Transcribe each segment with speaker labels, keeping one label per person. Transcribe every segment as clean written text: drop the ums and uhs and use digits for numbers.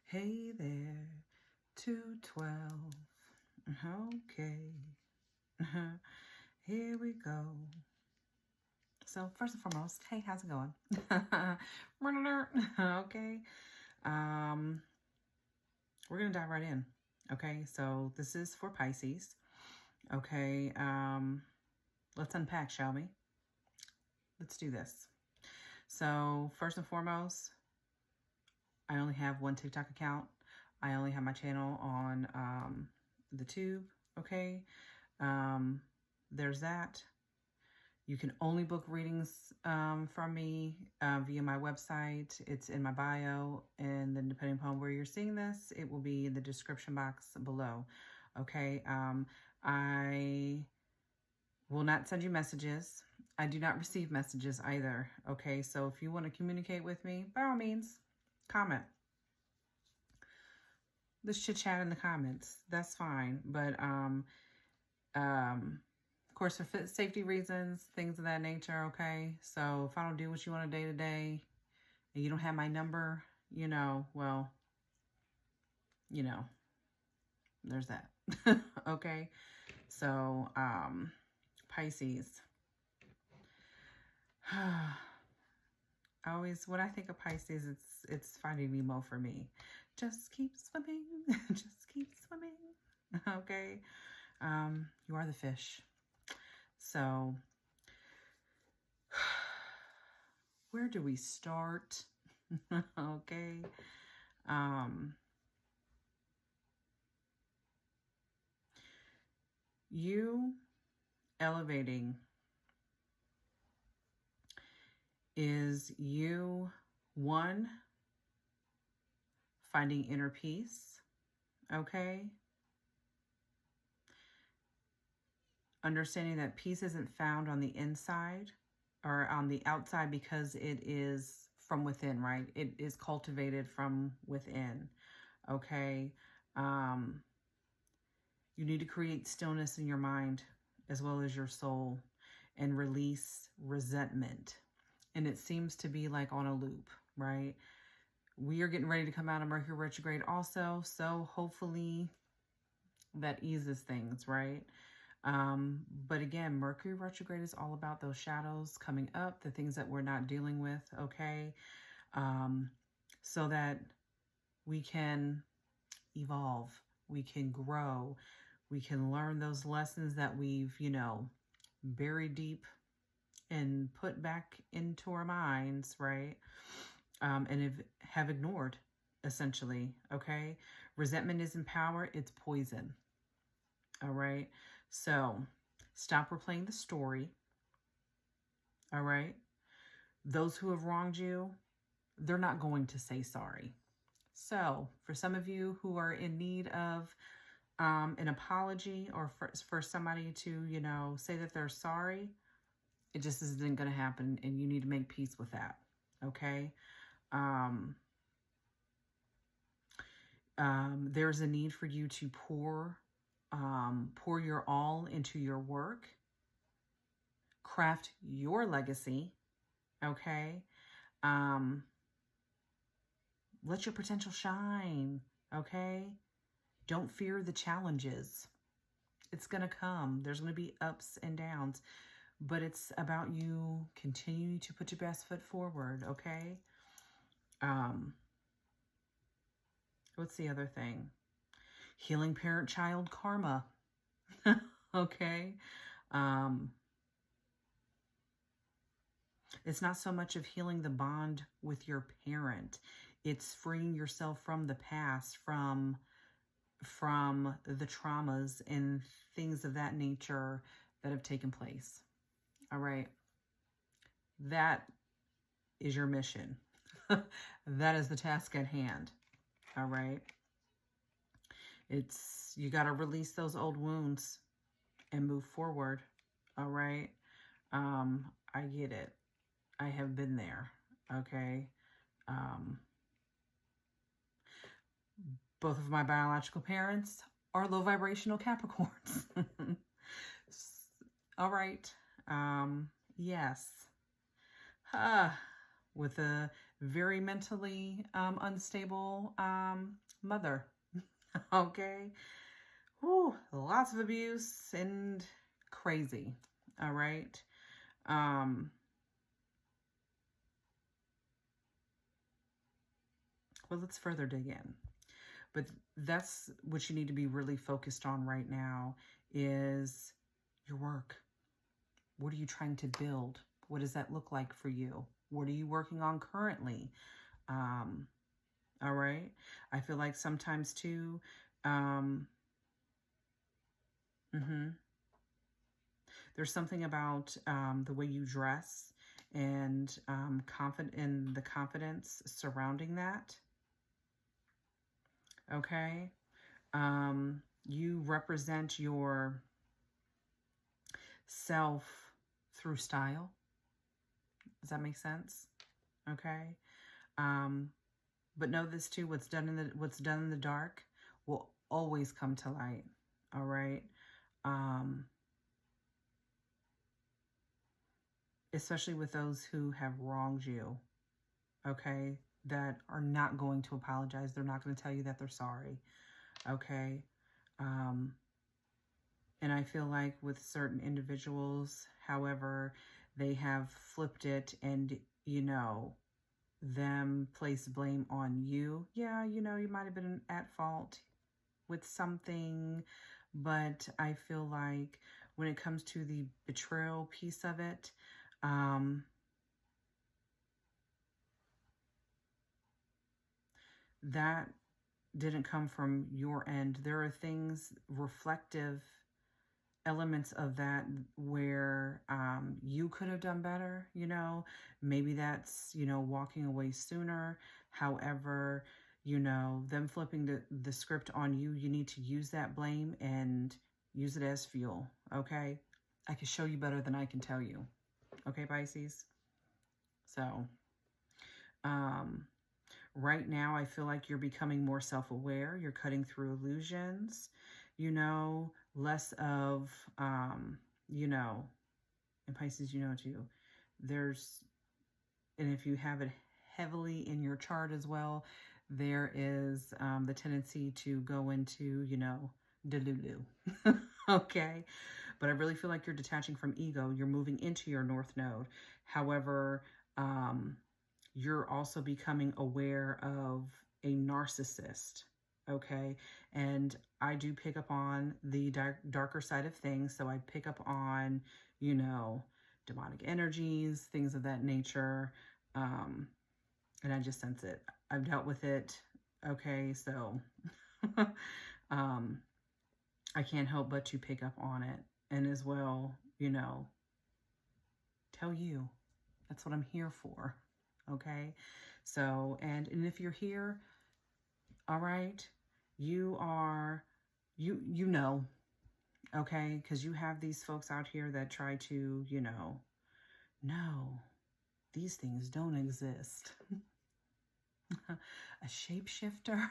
Speaker 1: Hey there, 212. Okay. Here we go. So first and foremost, hey, how's it going? Okay. We're gonna dive right in. Okay, so this is for Pisces. Okay, let's unpack, shall we? Let's do this. So first and foremost, I only have one TikTok account. I only have my channel on the tube. Okay, there's that. You can only book readings from me via my website. It's in my bio, and then depending upon where you're seeing this, it will be in the description box below. Okay, I will not send you messages. I do not receive messages either. Okay, so if you want to communicate with me, by all means, comment. Let's chit chat in the comments. That's fine. But of course, for safety reasons, things of that nature. Okay, so if I don't do what you want day to day, and you don't have my number, well, there's that. Okay, so Pisces. Always, when I think of Pisces, it's Finding Nemo for me. Just keep swimming, just keep swimming. Okay, you are the fish. So, where do we start? Okay, you elevating is you, one, finding inner peace, okay? Understanding that peace isn't found on the inside or on the outside because it is from within, right? It is cultivated from within, okay? You need to create stillness in your mind as well as your soul and release resentment. And it seems to be like on a loop, right? We are getting ready to come out of Mercury retrograde also. So hopefully that eases things, right? But again, Mercury retrograde is all about those shadows coming up, the things that we're not dealing with, okay? So that we can evolve, we can grow, we can learn those lessons that we've, buried deep and put back into our minds, right? And have ignored, essentially, okay? Resentment isn't power, it's poison, all right? So stop replaying the story, all right? Those who have wronged you, they're not going to say sorry. So for some of you who are in need of an apology or for somebody to, say that they're sorry, it just isn't going to happen, and you need to make peace with that, okay? There's a need for you to pour your all into your work, craft your legacy, okay? Let your potential shine, okay? Don't fear the challenges. It's going to come. There's going to be ups and downs, but it's about you continuing to put your best foot forward, okay? What's the other thing? Healing parent-child karma, okay? It's not so much of healing the bond with your parent. It's freeing yourself from the past, from the traumas and things of that nature that have taken place. All right. That is your mission. That is the task at hand. All right. You got to release those old wounds and move forward. All right. I get it. I have been there. Okay. Both of my biological parents are low vibrational Capricorns. All right. Yes. With a very mentally unstable mother. Okay. Whew, lots of abuse and crazy. All right. Well, let's further dig in. But that's what you need to be really focused on right now is your work. What are you trying to build? What does that look like for you? What are you working on currently? All right. I feel like sometimes too, there's something about the way you dress and the confidence surrounding that. Okay. You represent your self through style. Does that make sense? Okay. But know this too, what's done in the dark will always come to light. All right. Especially with those who have wronged you. Okay. That are not going to apologize. They're not going to tell you that they're sorry. Okay. And I feel like with certain individuals, however, they have flipped it and, them place blame on you. Yeah, you might have been at fault with something, but I feel like when it comes to the betrayal piece of it, that didn't come from your end. There are things, reflective elements of that where you could have done better, maybe that's, walking away sooner. However, them flipping the script on you, you need to use that blame and use it as fuel. Okay. I can show you better than I can tell you. Okay, Pisces. So, right now, I feel like you're becoming more self-aware. You're cutting through illusions, less of, and Pisces, too, and if you have it heavily in your chart as well, there is the tendency to go into, delulu. Okay. But I really feel like you're detaching from ego. You're moving into your North Node. However, you're also becoming aware of a narcissist, okay? And I do pick up on the darker side of things. So I pick up on, demonic energies, things of that nature. And I just sense it. I've dealt with it, okay? So I can't help but to pick up on it. And as well, tell you, that's what I'm here for. Okay. So, and if you're here, all right, you are, okay. Cause you have these folks out here that try to, no, these things don't exist. A shapeshifter.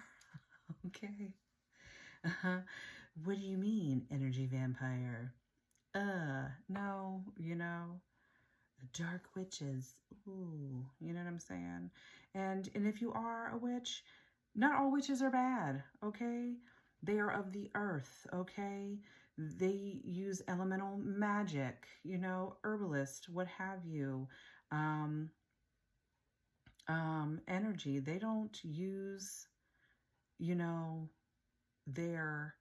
Speaker 1: Okay. What do you mean, energy vampire? No, dark witches. Ooh, you know what I'm saying? And if you are a witch, not all witches are bad, okay? They are of the earth, okay? They use elemental magic, herbalist, what have you. Energy. They don't use, their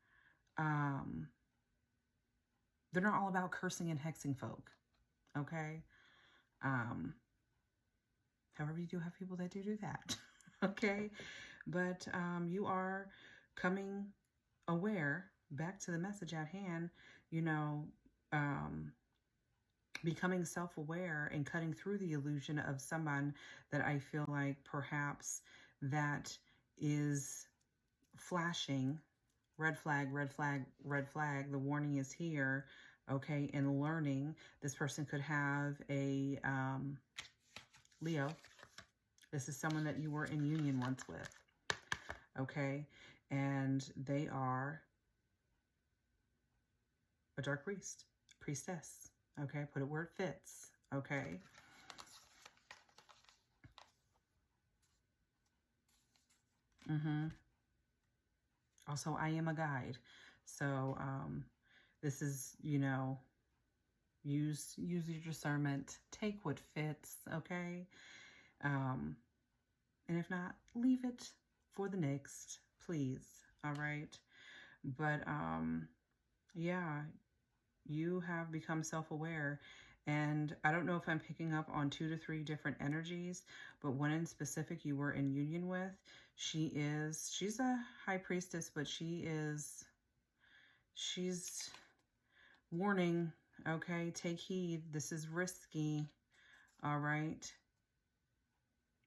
Speaker 1: they're not all about cursing and hexing folk. Okay. However, you do have people that do that. Okay. But you are coming aware, back to the message at hand, becoming self-aware and cutting through the illusion of someone that I feel like perhaps that is flashing red flag, red flag, red flag. The warning is here. Okay. And learning, this person could have a Leo. This is someone that you were in union once with. Okay. And they are a dark priestess. Okay. Put it where it fits. Okay. Also, I am a guide. So this is, you know, use your discernment. Take what fits, okay? And if not, leave it for the next, please. All right. But yeah, you have become self-aware. And I don't know if I'm picking up on 2 to 3 different energies, but one in specific you were in union with. She's a high priestess, but she's warning, okay? Take heed. This is risky, all right?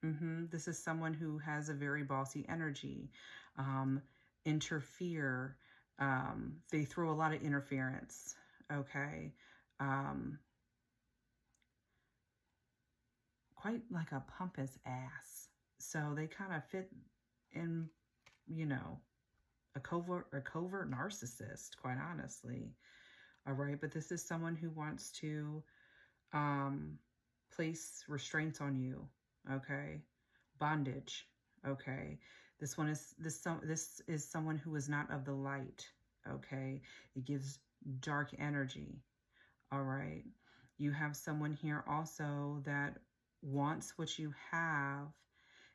Speaker 1: This is someone who has a very bossy energy. Interfere. They throw a lot of interference, okay? Quite like a pompous ass. So they kind of fit in, you know, a covert narcissist, quite honestly. All right, but this is someone who wants to place restraints on you, okay? Bondage, okay? This is someone who is not of the light, okay? It gives dark energy, all right? You have someone here also that wants what you have,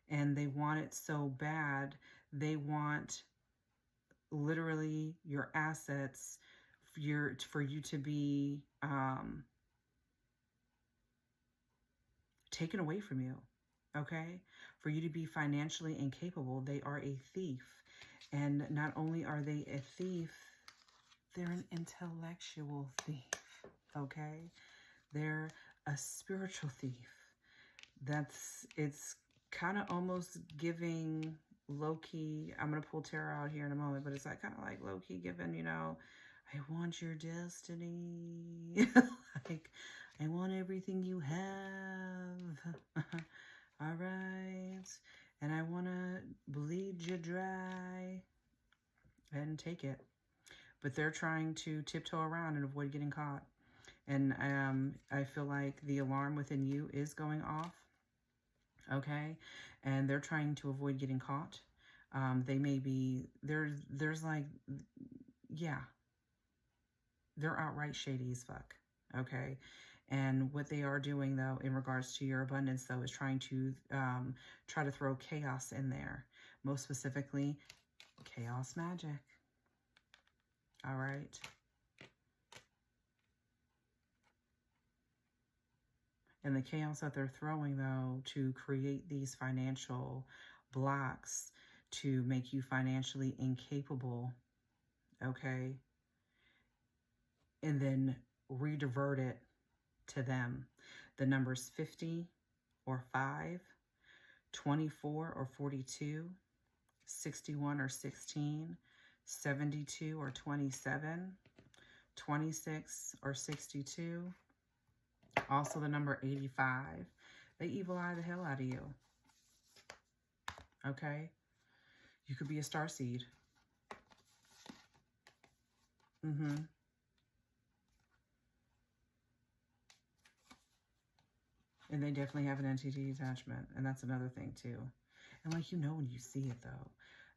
Speaker 1: and they want it so bad. They want literally your assets for you to be taken away from you, okay? For you to be financially incapable. They are a thief. And not only are they a thief, they're an intellectual thief, okay? They're a spiritual thief. It's kind of almost giving low-key, I'm going to pull tarot out here in a moment, but it's like kind of like low-key giving, you know, I want your destiny. Like, I want everything you have. All right. And I want to bleed you dry and take it. But they're trying to tiptoe around and avoid getting caught. And I feel like the alarm within you is going off. Okay. And they're trying to avoid getting caught. They may be, there's like, yeah, they're outright shady as fuck. Okay. And what they are doing, though, in regards to your abundance, though, is trying to try to throw chaos in there. Most specifically, chaos magic. All right. And the chaos that they're throwing, though, to create these financial blocks to make you financially incapable, okay? And then redivert it to them. The numbers 50 or 5, 24 or 42, 61 or 16, 72 or 27, 26 or 62. Also the number 85. They evil eye the hell out of you. Okay? You could be a starseed. And they definitely have an entity attachment. And that's another thing too. And like, you know, when you see it though,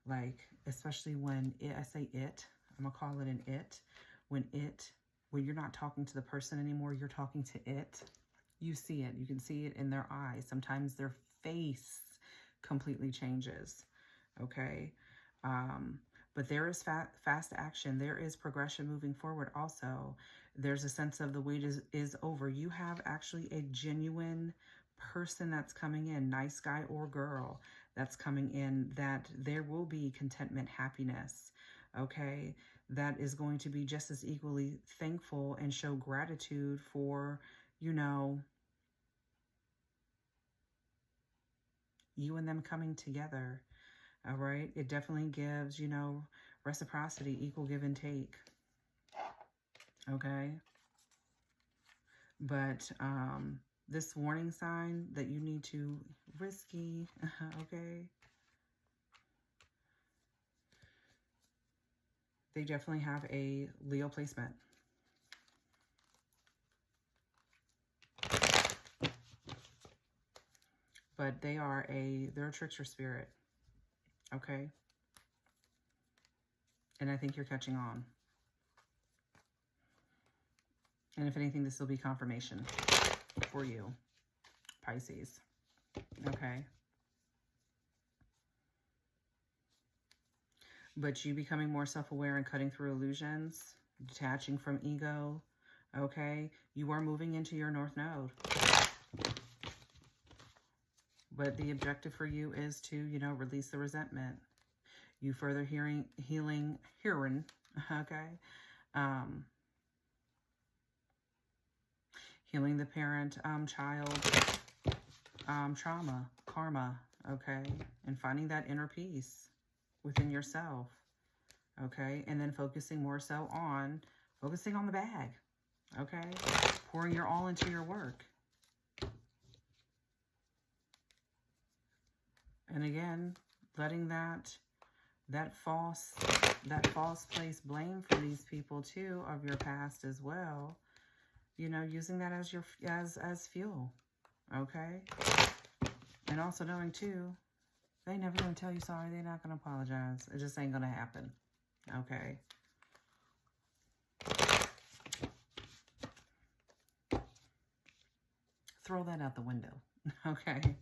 Speaker 1: like, especially when I say it, I'm gonna call it an it. When you're not talking to the person anymore, you're talking to it. You see it. You can see it in their eyes. Sometimes their face completely changes. Okay. But there is fast action. There is progression moving forward also. There's a sense of the wait is over. You have actually a genuine person that's coming in, nice guy or girl that's coming in, that there will be contentment, happiness, okay? That is going to be just as equally thankful and show gratitude for, you know, you and them coming together. All right. It definitely gives, you know, reciprocity, equal give and take. Okay. But this warning sign that you need to risky. Okay. They definitely have a Leo placement. But they're a trickster spirit. Okay? And I think you're catching on. And if anything, this will be confirmation for you, Pisces. Okay? But you becoming more self-aware and cutting through illusions, detaching from ego, okay? You are moving into your North Node. But the objective for you is to, you know, release the resentment. You further healing, okay? Healing the parent-child trauma, karma, okay? And finding that inner peace within yourself, okay? And then focusing more so on, focusing on the bag, okay? Pouring your all into your work. And again, letting that false place blame for these people too of your past as well, you know, using that as your as fuel, okay? And also knowing too, they never gonna tell you sorry. They're not gonna apologize. It just ain't gonna happen, okay? Throw that out the window, okay?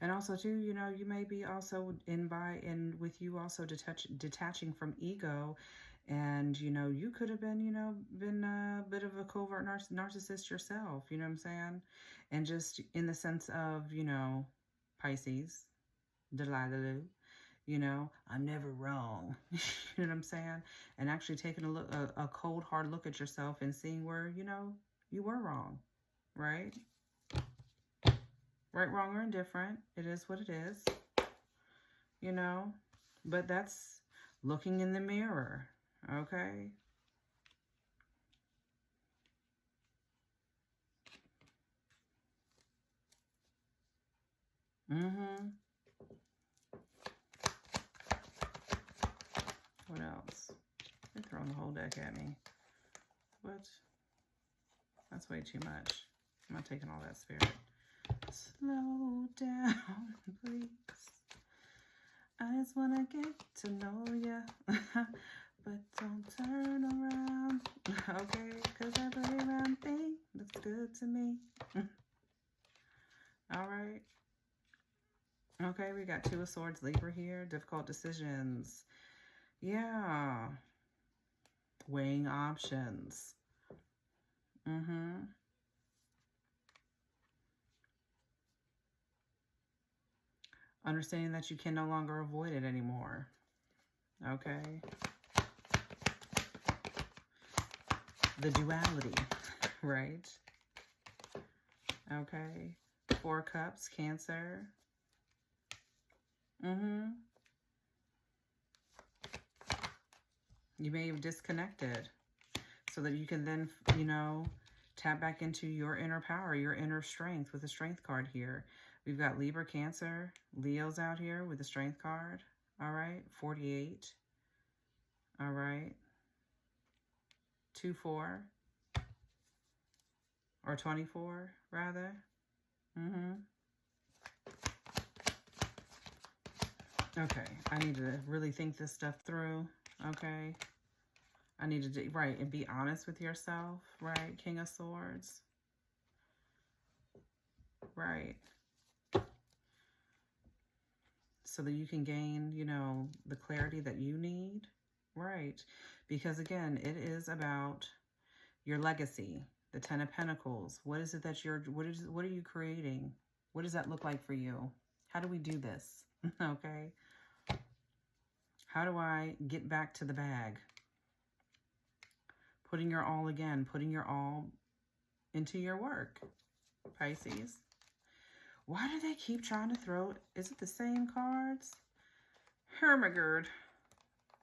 Speaker 1: And also too, you know, you may be also with you also detaching from ego, and you know, you could have been, you know, a bit of a covert narcissist yourself, you know what I'm saying? And just in the sense of, you know, Pisces, Delilah, you know, I'm never wrong. You know what I'm saying? And actually taking a cold, hard look at yourself and seeing where, you know, you were wrong, right? Right, wrong, or indifferent. It is what it is, you know. But that's looking in the mirror, okay? What else? They're throwing the whole deck at me. What? That's way too much. I'm not taking all that spirit. Slow down, please. I just want to get to know ya. But don't turn around, okay? Because every round thing looks good to me. All right. Okay, we got Two of Swords, Libra here. Difficult decisions. Yeah. Weighing options. Understanding that you can no longer avoid it anymore. Okay. The duality, right? Okay. Four Cups, Cancer. You may have disconnected so that you can then, you know, tap back into your inner power, your inner strength with the Strength card here. We've got Libra, Cancer, Leo's out here with the Strength card. All right. 48. All right. 2-4. Or 24, rather. Okay. I need to really think this stuff through. Okay. I need to, right, and be honest with yourself, right? King of Swords. Right. So that you can gain, you know, the clarity that you need. Right. Because again, it is about your legacy, the 10 of Pentacles. What is it that what are you creating? What does that look like for you? How do we do this? Okay. How do I get back to the bag? Putting your all again, putting your all into your work, Pisces. Why do they keep trying to throw, is it the same cards? Hermigerd.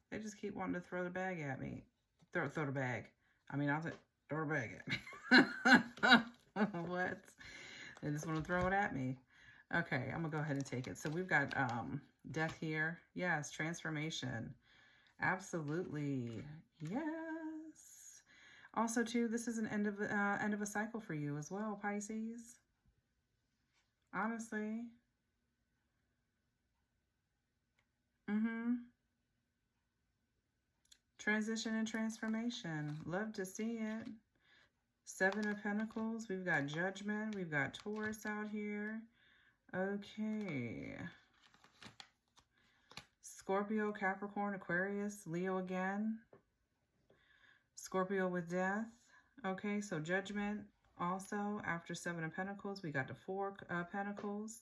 Speaker 1: They just keep wanting to throw the bag at me. Throw the bag. I mean, I'll say, throw the bag at me. What? They just want to throw it at me. Okay, I'm gonna go ahead and take it. So we've got death here. Yes, transformation. Absolutely. Yes. Also, too, this is an end of a cycle for you as well, Pisces. Honestly. Transition and transformation. Love to see it. Seven of Pentacles. We've got Judgment. We've got Taurus out here. Okay. Scorpio, Capricorn, Aquarius, Leo again. Scorpio with death. Okay, so Judgment also after Seven of Pentacles. We got the Four of Pentacles,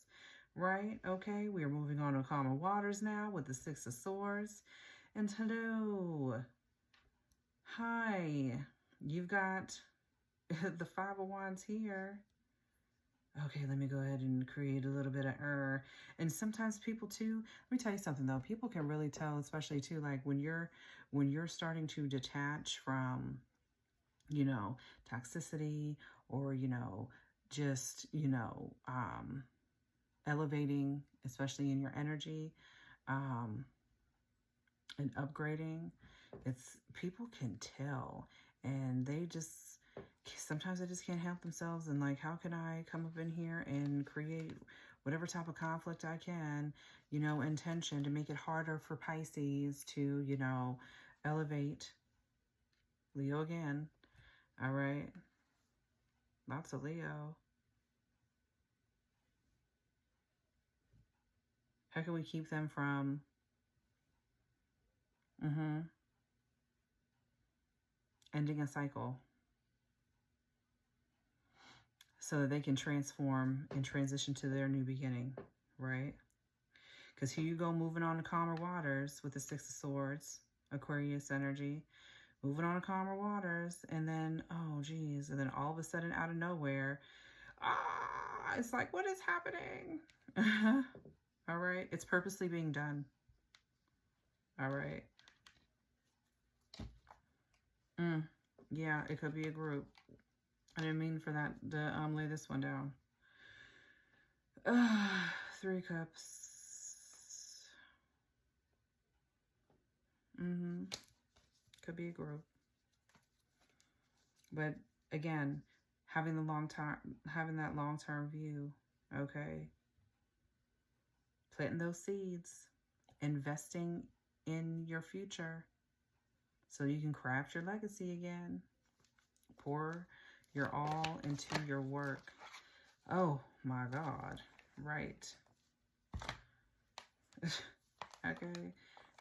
Speaker 1: right? Okay, we are moving on to calmer waters now with the Six of Swords. And hello. Hi. You've got the Five of Wands here. Okay, let me go ahead and create a little bit of and sometimes people too, let me tell you something though, people can really tell, especially too, like when you're starting to detach from, you know, toxicity or, you know, just, you know, elevating, especially in your energy, and upgrading. It's, people can tell, and they just, sometimes they just can't help themselves, and like, how can I come up in here and create whatever type of conflict I can, you know, intention to make it harder for Pisces to, you know, elevate. Leo again. All right. Lots of Leo. How can we keep them from ending a cycle so that they can transform and transition to their new beginning, right? Because here you go, moving on to calmer waters with the Six of Swords, Aquarius energy, moving on to calmer waters, and then, oh geez, and then all of a sudden out of nowhere, it's like, what is happening? All right, it's purposely being done. All right. Yeah, it could be a group. I didn't mean for that to lay this one down. Three Cups. Could be a group. But again, having that long-term view, okay? Planting those seeds, investing in your future so you can craft your legacy again. Pour your all into your work. Oh my God. Right. Okay.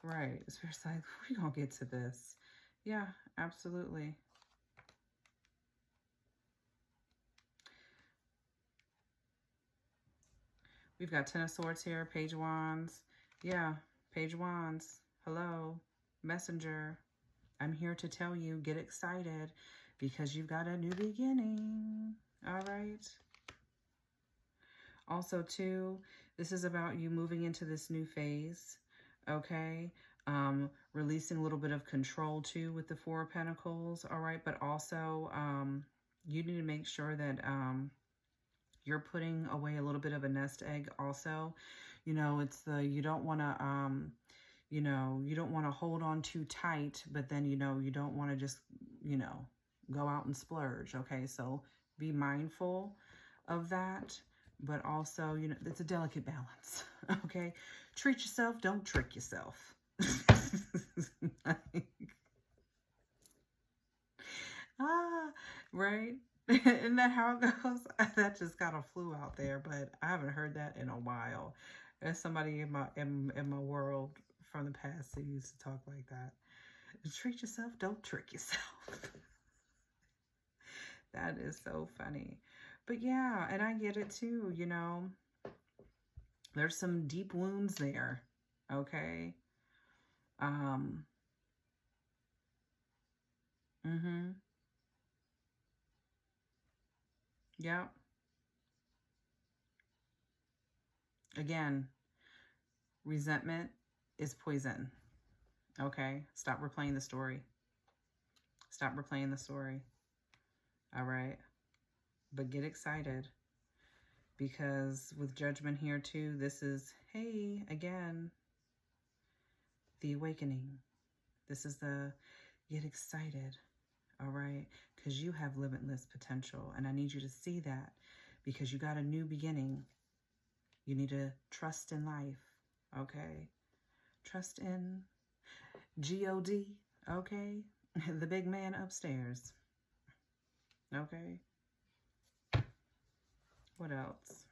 Speaker 1: Right. Spirit's like, we're going to get to this. Yeah, absolutely. We've got Ten of Swords here, Page of Wands. Yeah, Page of Wands. Hello, Messenger. I'm here to tell you, get excited because you've got a new beginning. All right. Also, too, this is about you moving into this new phase. Okay. Releasing a little bit of control, too, with the Four of Pentacles. All right. But also, you need to make sure that you're putting away a little bit of a nest egg also. You know, it's the, you don't want to, you know, you don't want to hold on too tight, but then, you know, you don't want to just, you know, go out and splurge. Okay. So be mindful of that, but also, you know, it's a delicate balance. Okay. Treat yourself. Don't trick yourself. Right. Isn't that how it goes? That just kind of flew out there, but I haven't heard that in a while. There's somebody in my world from the past who used to talk like that. Treat yourself, don't trick yourself. That is so funny. But yeah, and I get it too, you know. There's some deep wounds there. Okay. Yeah. Again, resentment is poison. Okay. Stop replaying the story. Stop replaying the story. All right. But get excited Because with Judgment here too, this is, hey, again, the awakening. This is the get excited, all right? Because you have limitless potential, and I need you to see that, because you got a new beginning. You need to trust in life, okay? Trust in God, okay? The big man upstairs, okay? What else?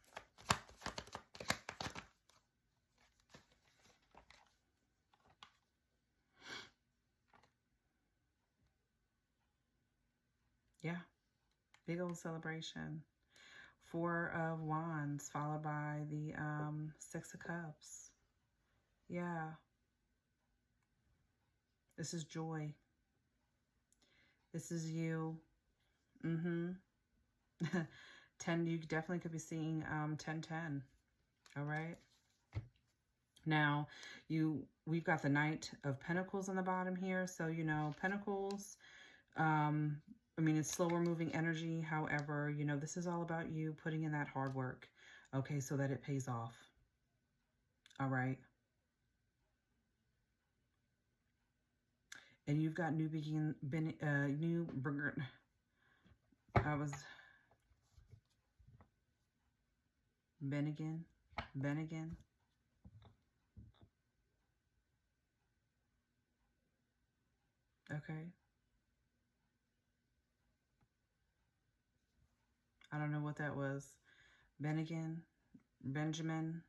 Speaker 1: Yeah, big old celebration. 4 of Wands followed by the 6 of Cups. Yeah. This is joy. This is you. 10, you definitely could be seeing 10-10. All right. Now, we've got the Knight of Pentacles on the bottom here. So, you know, Pentacles, I mean, it's slower moving energy. However, you know, this is all about you putting in that hard work, okay, so that it pays off. All right. And you've got new Bennigan. Okay. I don't know what that was. Bennigan, Benjamin,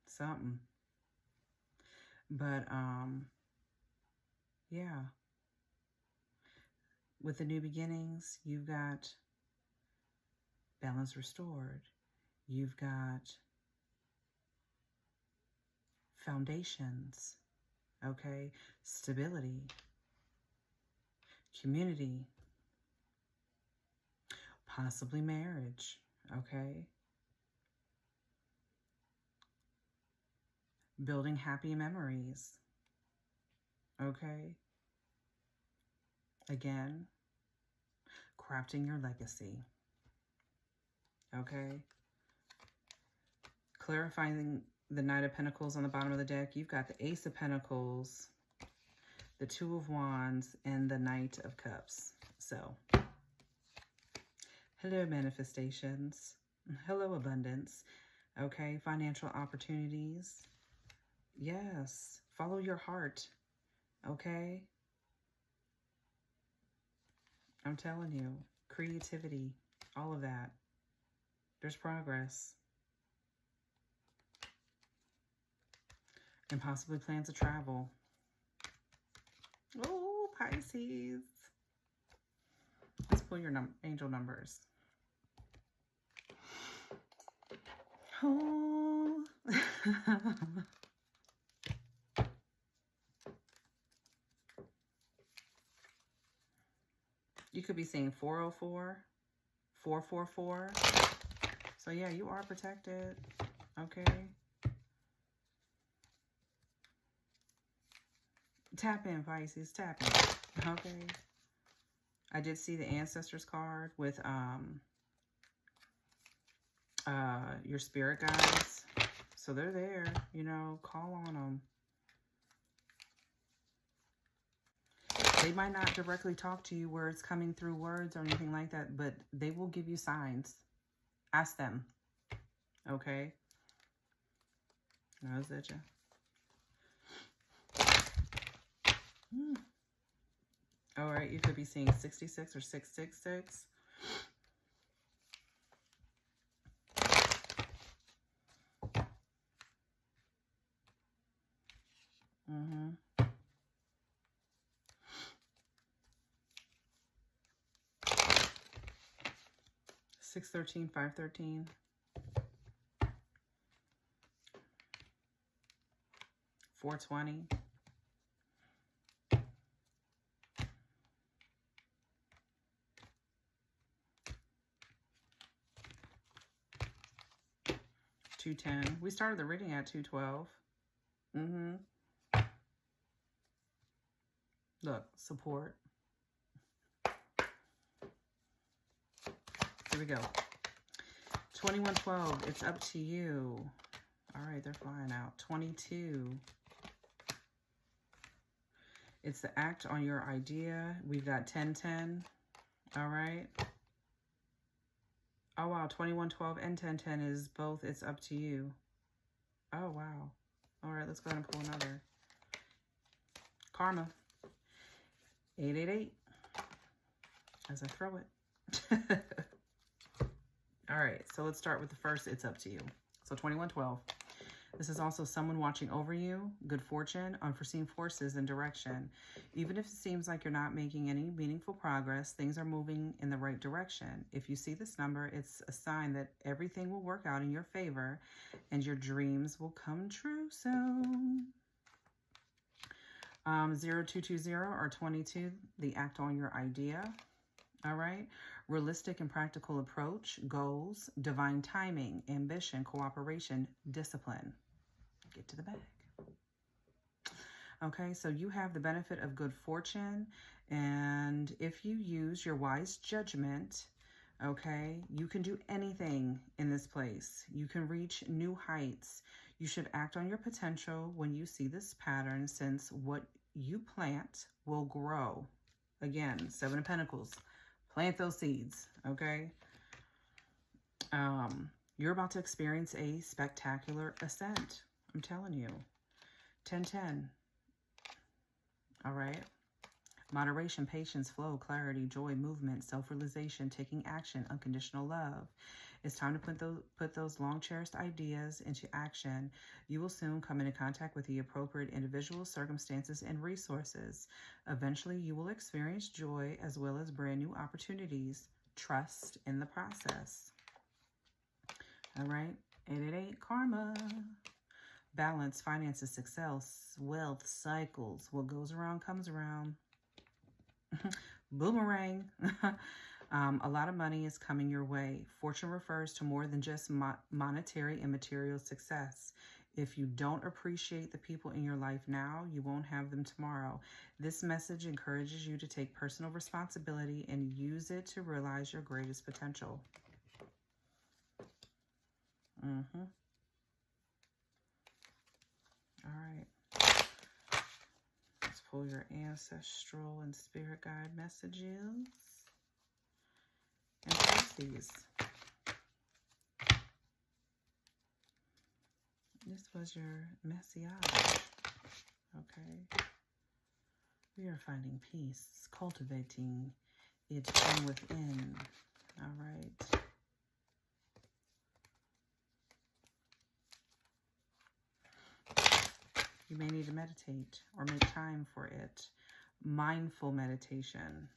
Speaker 1: something. But, yeah. With the new beginnings, you've got balance restored. You've got foundations, okay? Stability, community, possibly marriage, okay? Building happy memories, okay? Again, crafting your legacy, okay? Clarifying the Knight of Pentacles on the bottom of the deck. You've got the Ace of Pentacles, the 2 of Wands, and the Knight of Cups. So, hello manifestations. Hello abundance. Okay, financial opportunities. Yes, follow your heart. Okay? I'm telling you, creativity, all of that. There's progress. And possibly plans to travel. Oh, Pisces. Let's pull your angel numbers. Oh. You could be seeing 404, 444. So yeah, you are protected. Okay. Tap in, Pisces. Tap in. Okay. I did see the Ancestors card with your spirit guides. So they're there. You know, call on them. They might not directly talk to you where it's coming through words or anything like that, but they will give you signs. Ask them. Okay? How's that, All right, you could be seeing 66 or 666. Mm-hmm. 613, 513. 420. 210. We started the reading at 212. Look, support. we go. 2112, it's up to you. All right, they're flying out. 22. It's the act on your idea. We've got 1010. All right. Oh, wow. 2112 and 1010 is both. It's up to you. Oh, wow. All right, let's go ahead and pull another. Karma. 888. As I throw it. All right, so let's start with the first. It's up to you. So 2112. This is also someone watching over you, good fortune, unforeseen forces, and direction. Even if it seems like you're not making any meaningful progress, things are moving in the right direction. If you see this number, it's a sign that everything will work out in your favor and your dreams will come true soon. 0220 or 22, the act on your idea. All right. Realistic and practical approach, goals, divine timing, ambition, cooperation, discipline. Get to the bag. Okay, so you have the benefit of good fortune. And if you use your wise judgment, okay, you can do anything in this place. You can reach new heights. You should act on your potential when you see this pattern, since what you plant will grow. Again, 7 of Pentacles. Plant those seeds, okay? You're about to experience a spectacular ascent. I'm telling you. 1010. All right. Moderation, patience, flow, clarity, joy, movement, self-realization, taking action, unconditional love. It's time to put those long-cherished ideas into action. You will soon come into contact with the appropriate individuals, circumstances, and resources. Eventually, you will experience joy as well as brand new opportunities. Trust in the process. All right. 888, karma. Balance, finances, success, wealth, cycles. What goes around comes around. Boomerang. A lot of money is coming your way. Fortune refers to more than just monetary and material success. If you don't appreciate the people in your life now, you won't have them tomorrow. This message encourages you to take personal responsibility and use it to realize your greatest potential. All right. Let's pull your ancestral and spirit guide messages. And Pisces. This was your message. Okay. We are finding peace, cultivating it from within. All right. You may need to meditate or make time for it. Mindful meditation.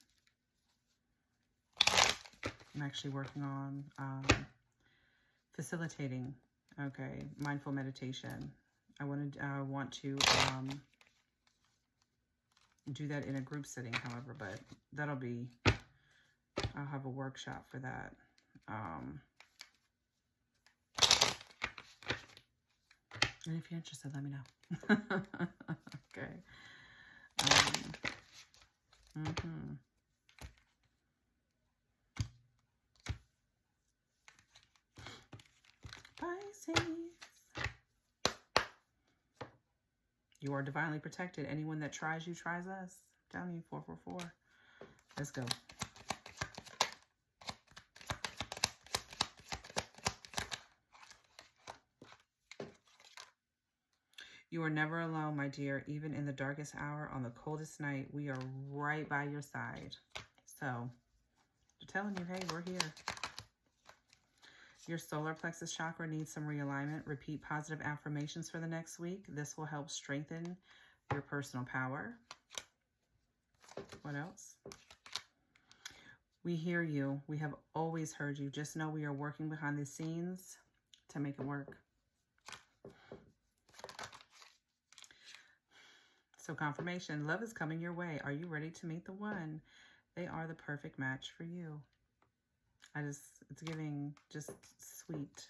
Speaker 1: I'm actually working on facilitating, okay, mindful meditation. I want to do that in a group setting, however, but that'll be, I'll have a workshop for that. And if you're interested, let me know. Okay. Pisces. You are divinely protected. Anyone that tries you tries us. I'm telling you, 444. Let's go. You are never alone, my dear. Even in the darkest hour, on the coldest night, we are right by your side. So, I'm telling you, hey, we're here. Your solar plexus chakra needs some realignment. Repeat positive affirmations for the next week. This will help strengthen your personal power. What else? We hear you. We have always heard you. Just know we are working behind the scenes to make it work. So confirmation, love is coming your way. Are you ready to meet the one? They are the perfect match for you. It's giving just sweet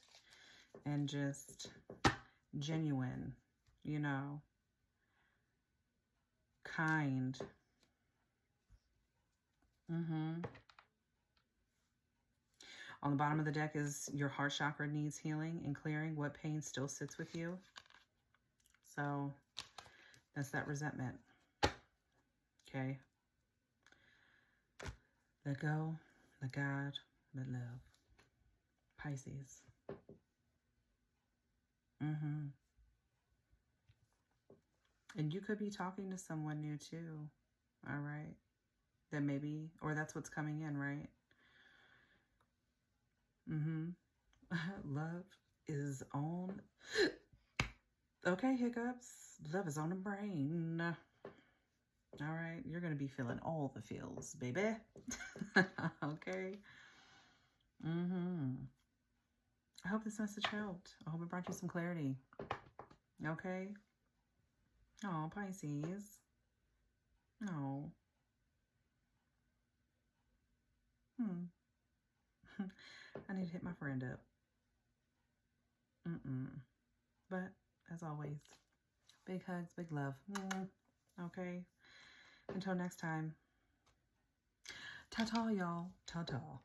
Speaker 1: and just genuine, you know, kind. On the bottom of the deck is your heart chakra needs healing and clearing. What pain still sits with you? So that's that resentment. Okay. Let go, let God, let love. Pisces. And you could be talking to someone new too. All right. That maybe, or that's what's coming in, right? Love is on. Okay, hiccups. Love is on the brain. All right. You're going to be feeling all the feels, baby. Okay. I hope this message helped. I hope it brought you some clarity. Okay. Oh, Pisces. No. I need to hit my friend up. But, as always, big hugs, big love. Okay. Until next time. Ta-ta, y'all. Ta-ta.